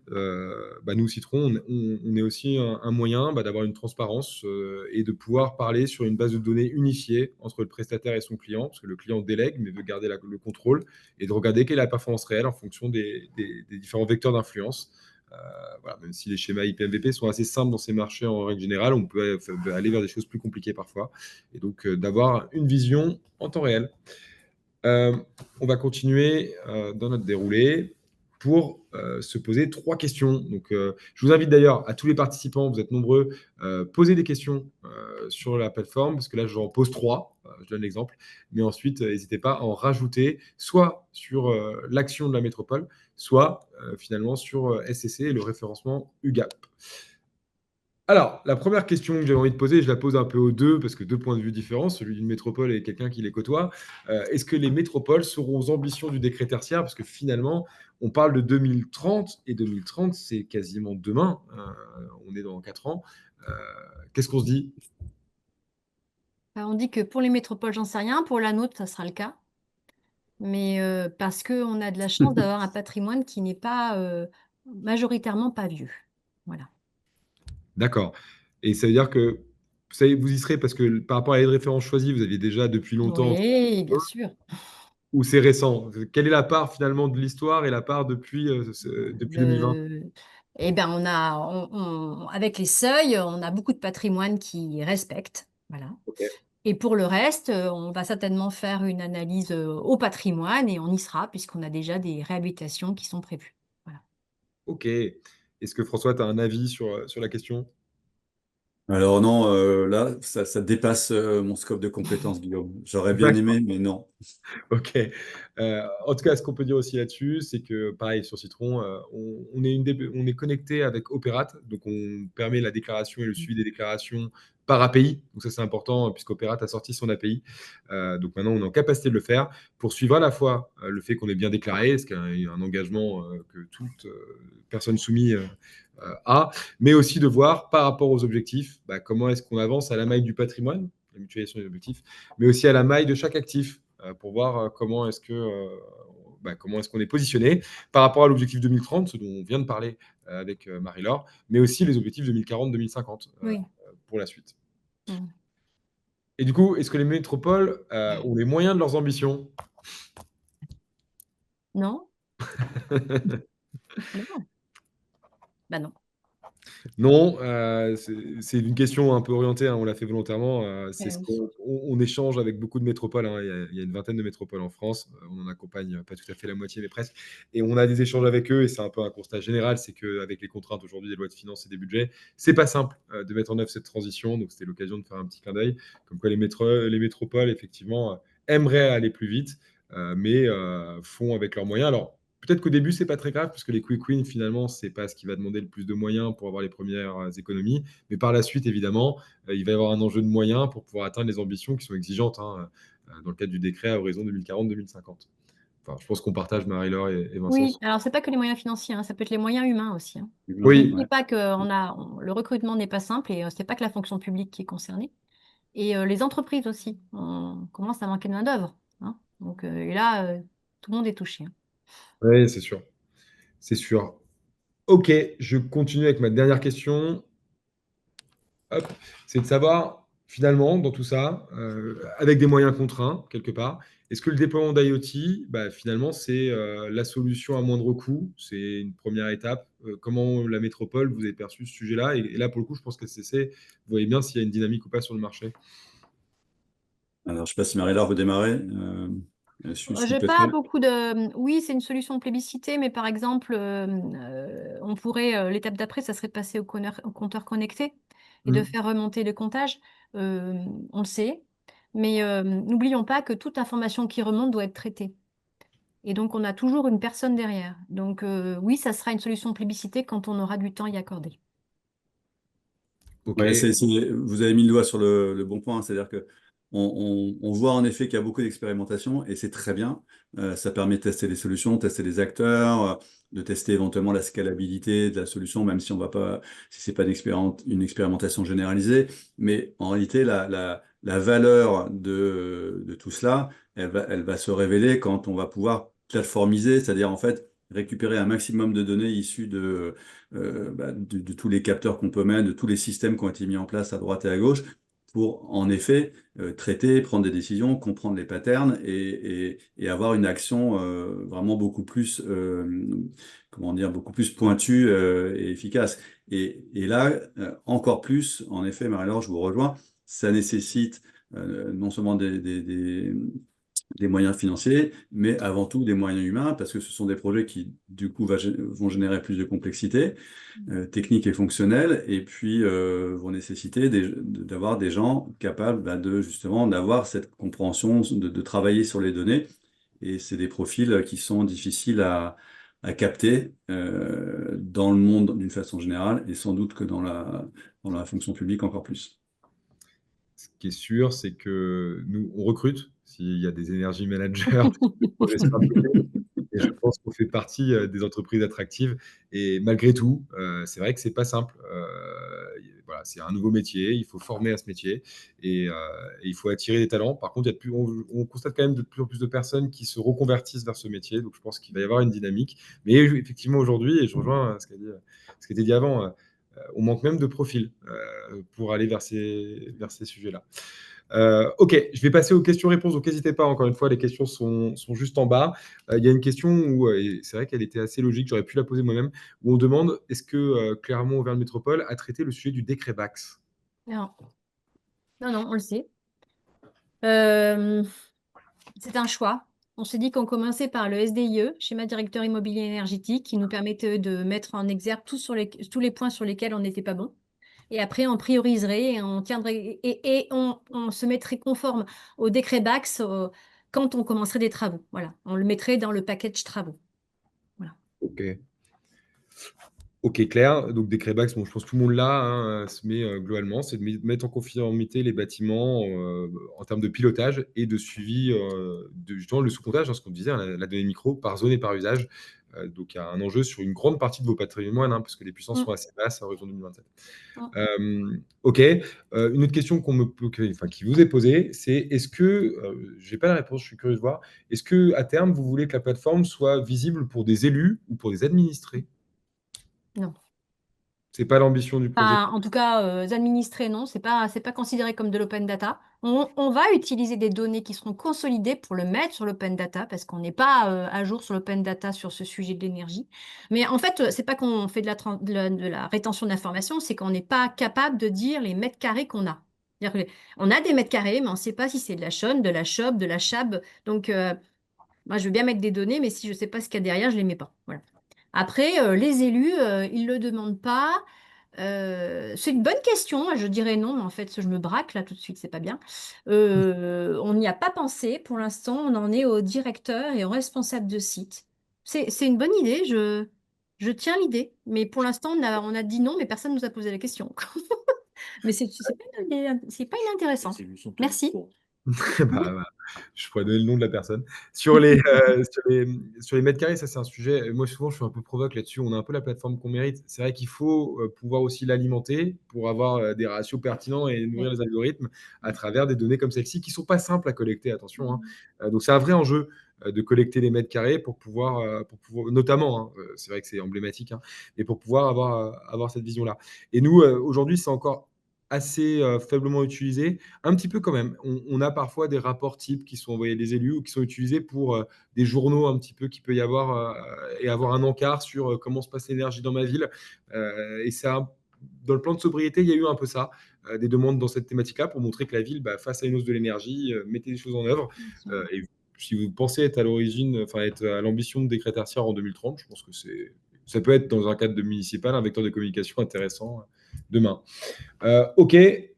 nous, Citron, on est aussi un moyen d'avoir une transparence et de pouvoir parler sur une base de données unifiée entre le prestataire et son client, parce que le client délègue, mais veut garder le contrôle, et de regarder quelle est la performance réelle en fonction des différents vecteurs d'influence. Voilà, même si les schémas IPMVP sont assez simples dans ces marchés en règle générale, on peut aller vers des choses plus compliquées parfois. Et donc, d'avoir une vision en temps réel. On va continuer dans notre déroulé pour se poser 3 questions. Donc, je vous invite d'ailleurs à tous les participants, vous êtes nombreux, poser des questions sur la plateforme, parce que là, j'en pose 3, je donne l'exemple, mais ensuite, n'hésitez pas à en rajouter, soit sur l'action de la métropole, soit finalement sur SCC et le référencement UGAP. Alors, la première question que j'avais envie de poser, je la pose un peu aux deux, parce que 2 points de vue différents, celui d'une métropole et quelqu'un qui les côtoie. Est-ce que les métropoles seront aux ambitions du décret tertiaire? Parce que finalement, on parle de 2030, et 2030, c'est quasiment demain. On est dans 4 ans. Qu'est-ce qu'on se dit? On dit que pour les métropoles, j'en sais rien. Pour la nôtre, ça sera le cas. Mais parce qu'on a de la chance d'avoir un patrimoine qui n'est pas majoritairement pas vieux. Voilà. D'accord. Et ça veut dire que vous y serez parce que par rapport à l'aide de référence choisie, vous aviez déjà depuis longtemps, Oui, bien sûr. ou c'est récent? Quelle est la part finalement de l'histoire et la part depuis 2020? Eh ben, avec les seuils, on a beaucoup de patrimoine qui respecte. Voilà. Ok. Et pour le reste, on va certainement faire une analyse au patrimoine et on y sera puisqu'on a déjà des réhabilitations qui sont prévues. Voilà. Ok. Est-ce que François, tu as un avis sur la question? Alors non, là, ça dépasse mon scope de compétences, Guillaume. J'aurais bien D'accord. aimé, mais non. Ok. En tout cas, ce qu'on peut dire aussi là-dessus, c'est que pareil sur Citron, on est connecté avec Opérate, donc on permet la déclaration et le suivi des déclarations par API. Donc ça, c'est important puisqu'Opérate a sorti son API. Donc maintenant, on est en capacité de le faire pour suivre à la fois le fait qu'on est bien déclaré, ce qui est un engagement que toute personne soumise a, mais aussi de voir par rapport aux objectifs, comment est-ce qu'on avance à la maille du patrimoine, la mutualisation des objectifs, mais aussi à la maille de chaque actif pour voir comment est-ce qu'on est positionné par rapport à l'objectif 2030, ce dont on vient de parler avec Marie-Laure, mais aussi les objectifs 2040-2050 Oui. pour la suite. Mm. Et du coup, est-ce que les métropoles ont les moyens de leurs ambitions? Non? Non. Bah non. Non, c'est une question un peu orientée, hein, on l'a fait volontairement. C'est Eh ce oui. qu'on échange avec beaucoup de métropoles, hein. Il y a une vingtaine de métropoles en France. On en accompagne pas tout à fait la moitié, mais presque. Et on a des échanges avec eux, et c'est un peu un constat général, c'est qu'avec les contraintes aujourd'hui des lois de finances et des budgets, c'est pas simple de mettre en œuvre cette transition. Donc c'était l'occasion de faire un petit clin d'œil, comme quoi les métropoles, effectivement, aimeraient aller plus vite, mais font avec leurs moyens. Alors, peut-être qu'au début, c'est pas très grave, parce que les quick wins, finalement, c'est pas ce qui va demander le plus de moyens pour avoir les premières économies. Mais par la suite, évidemment, il va y avoir un enjeu de moyens pour pouvoir atteindre les ambitions qui sont exigeantes, hein, dans le cadre du décret à horizon 2040-2050. Enfin, je pense qu'on partage Marie-Laure et Vincent. Oui, alors c'est pas que les moyens financiers, hein, ça peut être les moyens humains aussi. Hein. Oui, N'oubliez pas que le recrutement n'est pas simple et c'est pas que la fonction publique qui est concernée. Et les entreprises aussi. On commence à manquer de main-d'œuvre. Hein. Donc, et là, tout le monde est touché. Hein. oui, c'est sûr. C'est sûr. Ok, je continue avec ma dernière question. Hop, c'est de savoir, finalement, dans tout ça, avec des moyens contraints, quelque part, est-ce que le déploiement d'IoT, finalement, c'est la solution à moindre coût? C'est une première étape. Comment la métropole, vous avez perçu ce sujet-là? Et là, pour le coup, je pense que vous voyez bien s'il y a une dynamique ou pas sur le marché. Alors, je ne sais pas si Marie-Laure veut démarrer. Je suis J'ai peut-être pas fait. beaucoup de. Oui, c'est une solution plébiscitée, mais par exemple, on pourrait, l'étape d'après, ça serait de passer au compteur connecté et de Mm. faire remonter le comptage. On le sait, mais n'oublions pas que toute information qui remonte doit être traitée. Et donc, on a toujours une personne derrière. Donc, oui, ça sera une solution plébiscitée quand on aura du temps à y accorder. Ok. Ouais, vous avez mis le doigt sur le bon point, c'est-à-dire que on voit en effet qu'il y a beaucoup d'expérimentation et c'est très bien. Ça permet de tester des solutions, tester des acteurs, de tester éventuellement la scalabilité de la solution, même si on va pas, si c'est pas une expérimentation généralisée. Mais en réalité, la valeur de tout cela, elle va se révéler quand on va pouvoir plateformiser, c'est-à-dire en fait récupérer un maximum de données issues de tous les capteurs qu'on peut mettre, de tous les systèmes qui ont été mis en place à droite et à gauche, pour en effet traiter, prendre des décisions, comprendre les patterns et avoir une action vraiment beaucoup plus pointue et efficace. Et là, encore plus, en effet, Marie-Laure, je vous rejoins, ça nécessite non seulement des moyens financiers, mais avant tout des moyens humains, parce que ce sont des projets qui, du coup, vont générer plus de complexité technique et fonctionnelle, et puis vont nécessiter d'avoir des gens capables justement d'avoir cette compréhension, de travailler sur les données. Et c'est des profils qui sont difficiles à capter dans le monde d'une façon générale, et sans doute que dans la fonction publique encore plus. Ce qui est sûr, c'est que nous, on recrute s'il y a des énergie managers, des projets sur un côté. Et je pense qu'on fait partie des entreprises attractives. Et malgré tout, c'est vrai que c'est pas simple. Voilà, c'est un nouveau métier, il faut former à ce métier et il faut attirer des talents. Par contre, on constate quand même de plus en plus de personnes qui se reconvertissent vers ce métier. Donc, je pense qu'il va y avoir une dynamique. Mais effectivement, aujourd'hui, et je rejoins ce qui a été dit avant, on manque même de profils pour aller vers ces sujets-là. Ok, je vais passer aux questions-réponses, donc n'hésitez pas, encore une fois, les questions sont juste en bas. Il y a une question où, et c'est vrai qu'elle était assez logique, j'aurais pu la poser moi-même, où on demande, est-ce que Clermont-Auvergne Métropole a traité le sujet du décret Bax? Non, non, on le sait. Euh, c'est un choix. On s'est dit qu'on commençait par le SDIE, schéma directeur immobilier énergétique, qui nous permettait de mettre en exergue tous les points sur lesquels on n'était pas bon. Et après, on prioriserait et on tiendrait et on se mettrait conforme au décret Bax quand on commencerait des travaux. Voilà, on le mettrait dans le package travaux. Voilà. Ok. Ok, clair. Donc, décret Bax, bon, je pense que tout le monde l'a, hein, se met globalement, c'est de mettre en conformité les bâtiments en termes de pilotage et de suivi de justement le sous-comptage, hein, ce qu'on disait, hein, la donnée micro par zone et par usage. Donc, il y a un enjeu sur une grande partie de vos patrimoines, hein, parce que les puissances sont assez basses à horizon 2027. Ok. Une autre question qui vous est posée, c'est est-ce que, je n'ai pas la réponse, je suis curieux de voir, est-ce que à terme, vous voulez que la plateforme soit visible pour des élus ou pour des administrés? Non. C'est pas l'ambition du projet. En tout cas, administrés, non, c'est pas considéré comme de l'open data. On va utiliser des données qui seront consolidées pour le mettre sur l'open data parce qu'on n'est pas à jour sur l'open data sur ce sujet de l'énergie. Mais en fait, c'est pas qu'on fait de la rétention d'informations, c'est qu'on n'est pas capable de dire les mètres carrés qu'on a. C'est-à-dire on a des mètres carrés, mais on ne sait pas si c'est de la chaude, de la chope, de la chab. Donc, moi, je veux bien mettre des données, mais si je ne sais pas ce qu'il y a derrière, je ne les mets pas. Voilà. Après, les élus, ils ne le demandent pas. C'est une bonne question. Moi, je dirais non, mais en fait, je me braque là tout de suite, c'est pas bien. On n'y a pas pensé. Pour l'instant, on en est au directeur et au responsable de site. C'est une bonne idée. Je tiens l'idée. Mais pour l'instant, on a dit non, mais personne ne nous a posé la question. Mais c'est pas inintéressant. Merci. Bah, je pourrais donner le nom de la personne. Sur les mètres carrés, ça c'est un sujet. Moi, souvent, je suis un peu provoque là-dessus. On a un peu la plateforme qu'on mérite. C'est vrai qu'il faut pouvoir aussi l'alimenter pour avoir des ratios pertinents et nourrir les algorithmes à travers des données comme celle-ci qui ne sont pas simples à collecter. Attention, hein. Donc, c'est un vrai enjeu de collecter les mètres carrés pour pouvoir notamment, hein, c'est vrai que c'est emblématique, hein, mais pour pouvoir avoir cette vision-là. Et nous, aujourd'hui, c'est encore assez faiblement utilisé. Un petit peu quand même. On a parfois des rapports types qui sont envoyés des élus ou qui sont utilisés pour des journaux un petit peu qu'il peut y avoir et avoir un encart sur comment se passe l'énergie dans ma ville. Et ça, dans le plan de sobriété, il y a eu un peu ça, des demandes dans cette thématique-là pour montrer que la ville, face à une hausse de l'énergie, mettait des choses en œuvre. Et si vous pensez être à l'origine, enfin être à l'ambition de décret tertiaire en 2030, je pense que ça peut être dans un cadre de municipal un vecteur de communication intéressant demain. Ok,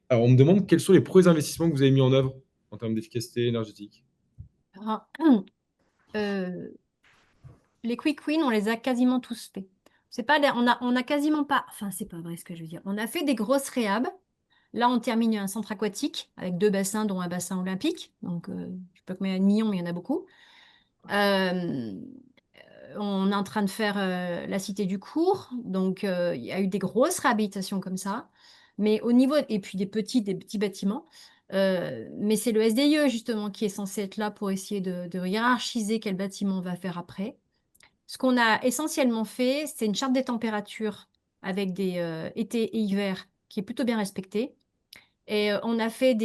alors on me demande quels sont les premiers investissements que vous avez mis en œuvre en termes d'efficacité énergétique. Les quick wins, on les a quasiment tous faits. C'est pas, on a quasiment pas, enfin c'est pas vrai ce que je veux dire. On a fait des grosses réhab. Là, on termine un centre aquatique avec 2 bassins, dont un bassin olympique. Donc, je ne sais pas combien il y a de millions, mais il y en a beaucoup. On est en train de faire la cité du cours. Donc, il y a eu des grosses réhabilitations comme ça. Mais au niveau, et puis des petits bâtiments. Mais c'est le SDIE justement qui est censé être là pour essayer de hiérarchiser quel bâtiment on va faire après. Ce qu'on a essentiellement fait, c'est une charte des températures avec des été et hiver qui est plutôt bien respectée. Et on a fait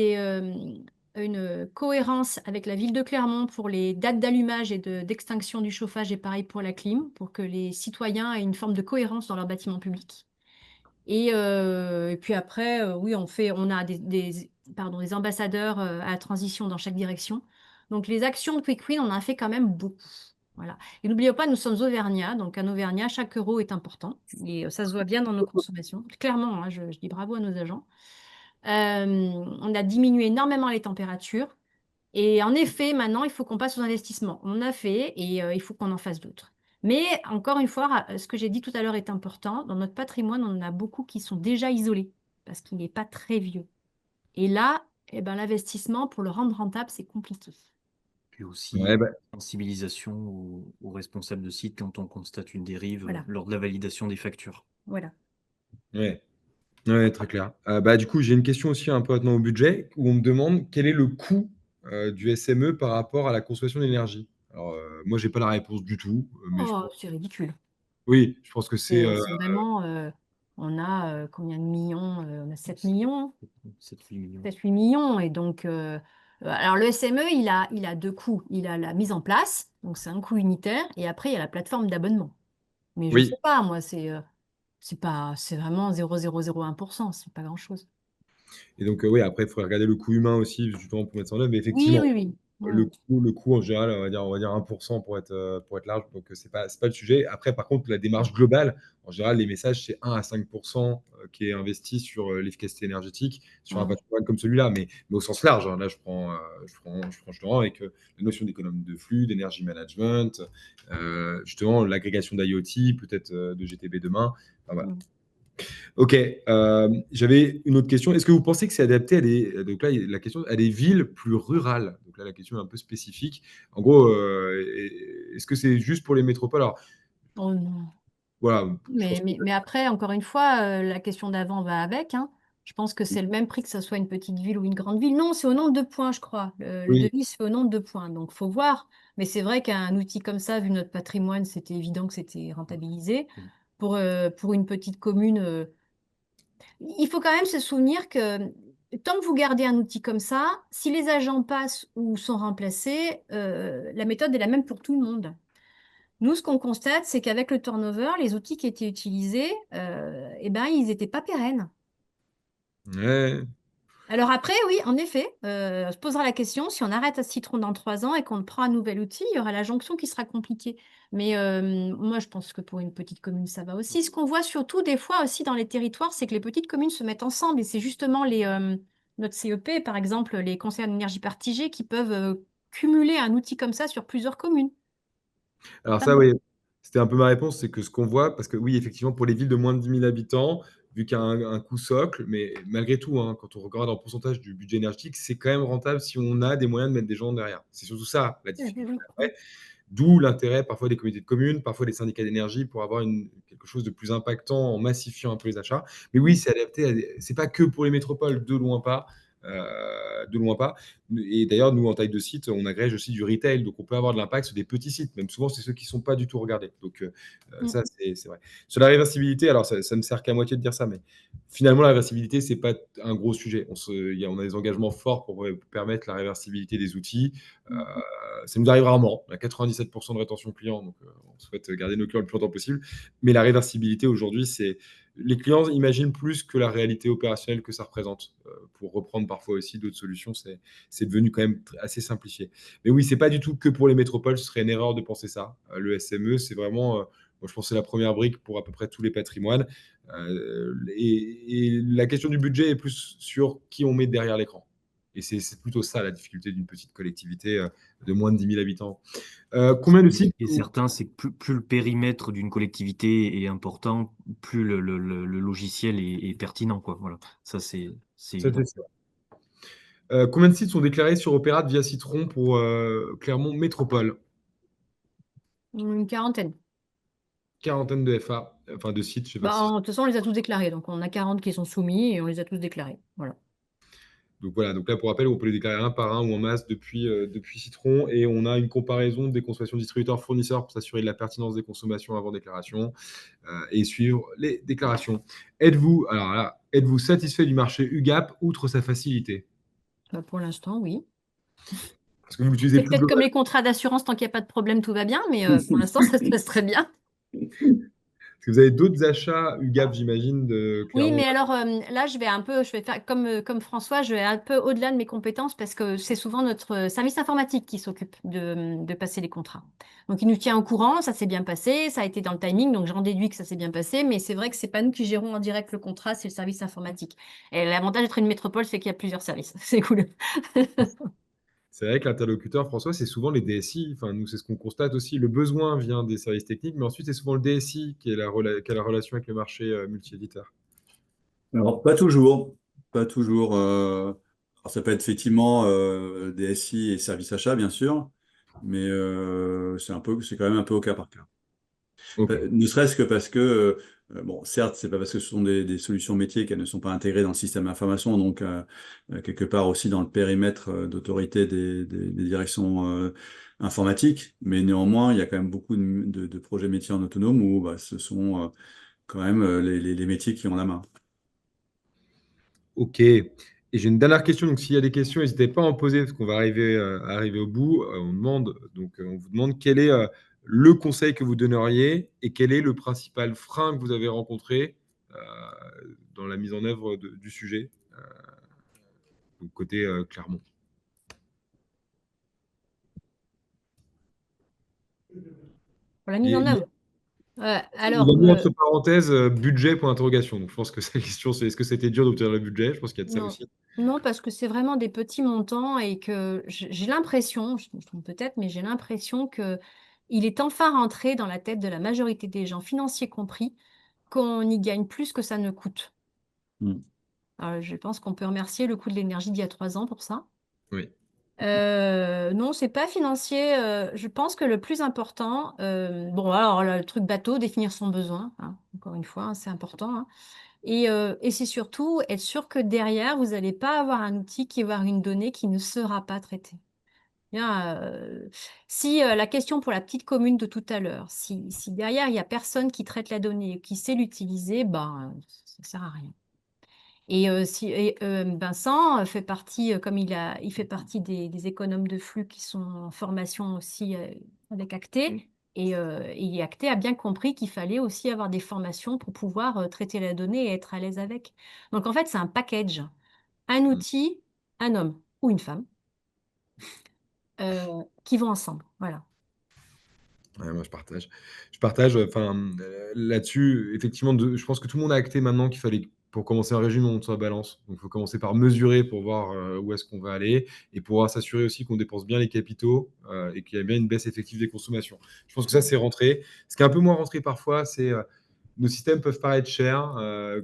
une cohérence avec la ville de Clermont pour les dates d'allumage et d'extinction du chauffage et pareil pour la clim, pour que les citoyens aient une forme de cohérence dans leur bâtiment public. Et puis après, oui, on a des ambassadeurs à la transition dans chaque direction. Donc les actions de Quick Win, on en a fait quand même beaucoup. Voilà. Et n'oubliez pas, nous sommes Auvergnats, donc en Auvergnat, chaque euro est important. Et ça se voit bien dans nos consommations. Clairement, hein, je dis bravo à nos agents. On a diminué énormément les températures. Et en effet, maintenant, il faut qu'on passe aux investissements. On a fait et il faut qu'on en fasse d'autres. Mais encore une fois, ce que j'ai dit tout à l'heure est important. Dans notre patrimoine, on en a beaucoup qui sont déjà isolés parce qu'il n'est pas très vieux. Et là, eh ben, l'investissement, pour le rendre rentable, c'est compliqué. Puis aussi, Ouais, bah, sensibilisation aux responsables de site quand on constate une dérive Voilà. lors de la validation des factures. Voilà. ouais. Ouais, très clair. Bah, du coup, j'ai une question aussi un peu maintenant au budget, où on me demande quel est le coût du SME par rapport à la consommation d'énergie. Alors, moi, j'ai pas la réponse du tout, mais Oh, c'est ridicule. oui, je pense que c'est C'est vraiment, on a combien de millions? On a 7 millions, 7-8 millions. 7-8 millions. Et donc, alors le SME, il a deux coûts. Il a la mise en place, donc c'est un coût unitaire, et après, il y a la plateforme d'abonnement. Mais je sais oui. pas, moi, c'est vraiment 0,001%, c'est pas grand-chose. Et donc, oui, après, il faudrait regarder le coût humain aussi, justement, pour mettre ça en œuvre. Mais Oui, effectivement, oui, oui. le Mm. coût, le coût en général, on va dire 1% pour être large. Donc, c'est pas le sujet. Après, par contre, la démarche globale, en général, les messages, c'est 1 à 5% qui est investi sur l'efficacité énergétique, sur un Mm. patrimoine comme celui-là. Mais au sens large, hein. Là, je prends avec la notion d'économie de flux, d'énergie management, justement, l'agrégation d'IoT, peut-être de GTB demain. Enfin, voilà. Mm. Ok, j'avais une autre question. Est-ce que vous pensez que c'est adapté donc là, la question, à des villes plus rurales? Donc là, la question est un peu spécifique. En gros, est-ce que c'est juste pour les métropoles? Alors, Oh non. voilà, je pense Mais après, encore une fois, la question d'avant va avec, hein. Je pense que que c'est le même prix que ce soit une petite ville ou une grande ville. Non, c'est au nombre de points, je crois. Le oui. devis se fait au nombre de points. Donc, faut voir. Mais c'est vrai qu'un outil comme ça, vu notre patrimoine, c'était évident que c'était rentabilisé. Pour une petite commune, il faut quand même se souvenir que tant que vous gardez un outil comme ça, si les agents passent ou sont remplacés, la méthode est la même pour tout le monde. Nous, ce qu'on constate, c'est qu'avec le turnover, les outils qui étaient utilisés, eh ben, ils n'étaient pas pérennes. Ouais. Alors après, oui, en effet, on se posera la question, si on arrête à Citron dans 3 ans et qu'on prend un nouvel outil, il y aura la jonction qui sera compliquée. Mais moi, je pense que pour une petite commune, ça va aussi. Ce qu'on voit surtout des fois aussi dans les territoires, c'est que les petites communes se mettent ensemble et c'est justement notre CEP, par exemple, les conseils d'énergie partagée, qui peuvent cumuler un outil comme ça sur plusieurs communes. Alors Pas ça, mal. oui, c'était un peu ma réponse, c'est que ce qu'on voit, parce que oui, effectivement, pour les villes de moins de 10 000 habitants, vu qu'il y a un coût socle, mais malgré tout, hein, quand on regarde en pourcentage du budget énergétique, c'est quand même rentable si on a des moyens de mettre des gens derrière. C'est surtout ça, la Oui, difficulté. oui, oui. D'où l'intérêt parfois des comités de communes, parfois des syndicats d'énergie pour avoir quelque chose de plus impactant en massifiant un peu les achats. Mais oui, c'est adapté c'est pas que pour les métropoles, de loin pas. De loin pas. Et d'ailleurs, nous, en taille de site, on agrège aussi du retail, donc on peut avoir de l'impact sur des petits sites, même souvent, c'est ceux qui ne sont pas du tout regardés. Donc, Mm. ça, c'est vrai. Sur la réversibilité, alors ça ne sert qu'à moitié de dire ça, mais finalement, la réversibilité, c'est pas un gros sujet. On a des engagements forts pour permettre la réversibilité des outils. Ça nous arrive rarement. On a 97% de rétention client, donc on souhaite garder nos clients le plus longtemps possible. Mais la réversibilité aujourd'hui, les clients imaginent plus que la réalité opérationnelle que ça représente. Pour reprendre parfois aussi d'autres solutions, c'est devenu quand même assez simplifié. Mais oui, c'est pas du tout que pour les métropoles. Ce serait une erreur de penser ça. Le SME, c'est vraiment, moi, je pense, que c'est la première brique pour à peu près tous les patrimoines. Et la question du budget est plus sur qui on met derrière l'écran. Et c'est plutôt ça la difficulté d'une petite collectivité de moins de 10 000 habitants. Combien de Ce sites qui est certain, c'est que plus le périmètre d'une collectivité est important, plus le logiciel est pertinent, quoi. Voilà, ça c'est Ça, évident. c'est sûr. Combien de sites sont déclarés sur Opérate via Citron pour Clermont Métropole? Une quarantaine. Quarantaine de FA, enfin de sites, je sais pas Bah, si. de toute façon, on les a tous déclarés. Donc, on a 40 qui sont soumis et on les a tous déclarés. Voilà. Donc voilà, donc là pour rappel, on peut les déclarer un par un ou en masse depuis Citron et on a une comparaison des consommations distributeurs-fournisseurs pour s'assurer de la pertinence des consommations avant déclaration et suivre les déclarations. Êtes-vous satisfait du marché UGAP outre sa facilité? Bah, pour l'instant, oui. Parce que vous l'utilisez C'est plus peut-être comme globalement. les contrats d'assurance, tant qu'il n'y a pas de problème, tout va bien, mais pour l'instant, ça se passe très bien. Est-ce que vous avez d'autres achats UGAP, j'imagine, de Oui, Clermont? mais alors là, je vais faire comme François, je vais un peu au-delà de mes compétences parce que c'est souvent notre service informatique qui s'occupe de passer les contrats. Donc, il nous tient au courant, ça s'est bien passé, ça a été dans le timing, donc j'en déduis que ça s'est bien passé, mais c'est vrai que c'est pas nous qui gérons en direct le contrat, c'est le service informatique. Et l'avantage d'être une métropole, c'est qu'il y a plusieurs services. C'est cool. C'est vrai que l'interlocuteur, François, c'est souvent les DSI. Enfin, nous, c'est ce qu'on constate aussi. Le besoin vient des services techniques, mais ensuite, c'est souvent le DSI qui a la relation avec le marché multi-éditeur. Alors, pas toujours. Pas toujours. Alors, ça peut être effectivement DSI et service achat, bien sûr, mais c'est quand même un peu au cas par cas. Ok. Ne serait-ce que parce que, bon, certes, c'est pas parce que ce sont des solutions métiers qu'elles ne sont pas intégrées dans le système d'information, donc quelque part aussi dans le périmètre d'autorité des directions informatiques, mais néanmoins, il y a quand même beaucoup de projets métiers en autonome où bah, ce sont quand même les métiers qui ont la main. Ok. Et j'ai une dernière question. Donc, s'il y a des questions, n'hésitez pas à en poser parce qu'on va arriver au bout. On vous demande quel est le conseil que vous donneriez et quel est le principal frein que vous avez rencontré euh, dans la mise en œuvre du sujet, donc côté Clermont. Pour la mise en œuvre. Il a Alors, mis entre parenthèses budget pour interrogation. Donc, je pense que la question, c'est est-ce que c'était dur d'obtenir le budget? Je pense qu'il y a de ça non, aussi. non, parce que c'est vraiment des petits montants et que j'ai l'impression, je me trompe peut-être, mais j'ai l'impression que il est enfin rentré dans la tête de la majorité des gens, financiers compris, qu'on y gagne plus que ça ne coûte. Mm. Alors, je pense qu'on peut remercier le coût de l'énergie d'il y a 3 ans pour ça. Oui. Non, c'est pas financier. Je pense que le plus important, bon, alors le truc bateau, définir son besoin, hein, encore une fois, hein, c'est important, hein. Et c'est surtout être sûr que derrière, vous n'allez pas avoir un outil qui va avoir une donnée qui ne sera pas traitée. Bien, si la question pour la petite commune de tout à l'heure, si derrière il n'y a personne qui traite la donnée, qui sait l'utiliser, ben, ça ne sert à rien. Vincent fait partie, comme il fait partie des économes de flux qui sont en formation aussi avec Acté. Et Acté a bien compris qu'il fallait aussi avoir des formations pour pouvoir traiter la donnée et être à l'aise avec. Donc en fait, c'est un package. Un Mm. outil, un homme ou une femme qui vont ensemble. Voilà. Ouais, moi, je partage. Je partage. Enfin, là-dessus, effectivement, je pense que tout le monde a acté maintenant qu'il fallait, pour commencer un régime, on monte sa balance. Donc, il faut commencer par mesurer pour voir où est-ce qu'on va aller et pouvoir s'assurer aussi qu'on dépense bien les capitaux et qu'il y a bien une baisse effective des consommations. Je pense que ça, c'est rentré. Ce qui est un peu moins rentré parfois, c'est nos systèmes peuvent paraître chers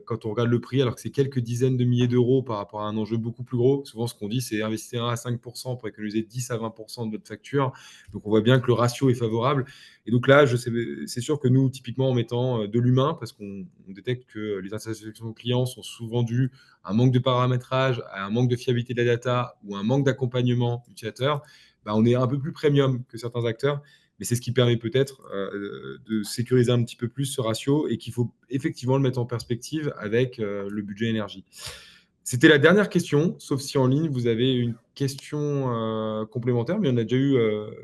quand on regarde le prix, alors que c'est quelques dizaines de milliers d'euros par rapport à un enjeu beaucoup plus gros. Souvent, ce qu'on dit, c'est investir 1 à 5% pour économiser 10 à 20% de votre facture. Donc, on voit bien que le ratio est favorable. Et donc là, c'est sûr que nous, typiquement, en mettant de l'humain, parce qu'on détecte que les insatisfactions clients sont souvent dues à un manque de paramétrage, à un manque de fiabilité de la data ou à un manque d'accompagnement utilisateur, bah, on est un peu plus premium que certains acteurs. Mais c'est ce qui permet peut-être de sécuriser un petit peu plus ce ratio et qu'il faut effectivement le mettre en perspective avec le budget énergie. C'était la dernière question, sauf si en ligne vous avez une question complémentaire, mais on a déjà eu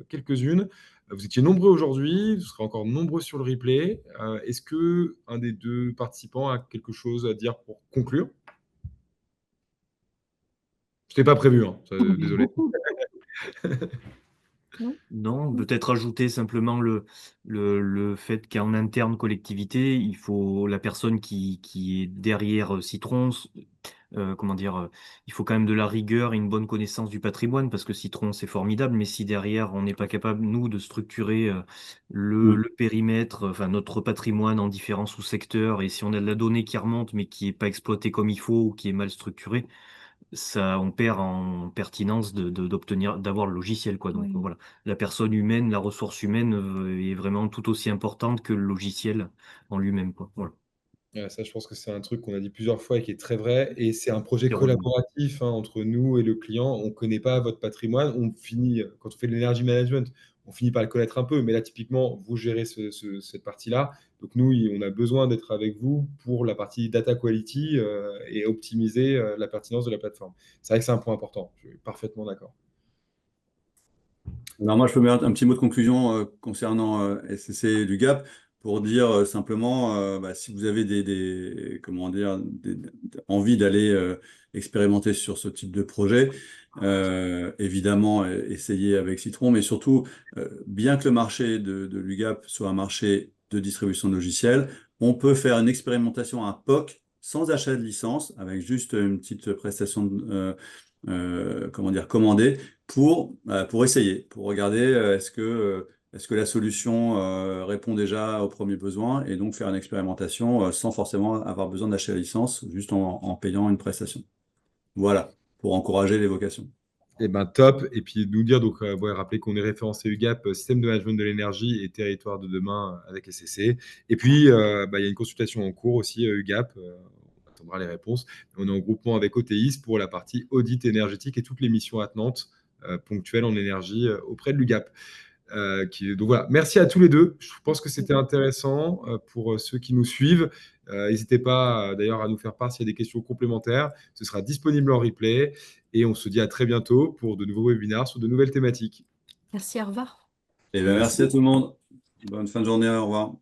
quelques-unes. Vous étiez nombreux aujourd'hui, vous serez encore nombreux sur le replay. Est-ce que un des deux participants a quelque chose à dire pour conclure? Je n'étais pas prévu, hein, désolé. Non, peut-être ajouter simplement le fait qu'en interne collectivité, il faut la personne qui est derrière Citron, comment dire, il faut quand même de la rigueur et une bonne connaissance du patrimoine parce que Citron, c'est formidable, mais si derrière on n'est pas capable, nous, de structurer Mm. le périmètre, enfin notre patrimoine en différents sous-secteurs, et si on a de la donnée qui remonte mais qui n'est pas exploitée comme il faut ou qui est mal structurée, ça, on perd en pertinence d'obtenir, d'avoir le logiciel, quoi. Donc Oui. voilà, la personne humaine, la ressource humaine est vraiment tout aussi importante que le logiciel en lui-même, quoi. Voilà. Ouais, ça, je pense que c'est un truc qu'on a dit plusieurs fois et qui est très vrai. Et c'est un projet Heureusement. collaboratif entre nous et le client. On ne connaît pas votre patrimoine. On finit, quand on fait de l'énergie management, on finit par le connaître un peu. Mais là, typiquement, vous gérez cette partie-là. Donc, nous, on a besoin d'être avec vous pour la partie data quality et optimiser la pertinence de la plateforme. C'est vrai que c'est un point important. Je suis parfaitement d'accord. Alors moi, je peux mettre un petit mot de conclusion concernant SCC et l'UGAP pour dire simplement, si vous avez comment dire, envie d'aller expérimenter sur ce type de projet, évidemment, essayez avec Citron, mais surtout, bien que le marché de l'UGAP soit un marché de distribution de logiciels, on peut faire une expérimentation à POC sans achat de licence, avec juste une petite prestation comment dire, commandée pour essayer, pour regarder est-ce que la solution répond déjà aux premiers besoins et donc faire une expérimentation sans forcément avoir besoin d'acheter la licence, juste en payant une prestation. Voilà, pour encourager les vocations. Eh ben top. Et puis nous dire, donc, ouais, rappeler qu'on est référencé UGAP, système de management de l'énergie et territoire de demain avec SCC. Et puis, il y a une consultation en cours aussi, UGAP. On attendra les réponses. On est en groupement avec OTIS pour la partie audit énergétique et toutes les missions attenantes ponctuelles en énergie auprès de l'UGAP. Donc voilà, merci à tous les deux. Je pense que c'était intéressant pour ceux qui nous suivent. N'hésitez pas d'ailleurs à nous faire part s'il y a des questions complémentaires. Ce sera disponible en replay et on se dit à très bientôt pour de nouveaux webinaires sur de nouvelles thématiques. Merci, au revoir. Et bien, merci à tout le monde. Bonne fin de journée, au revoir.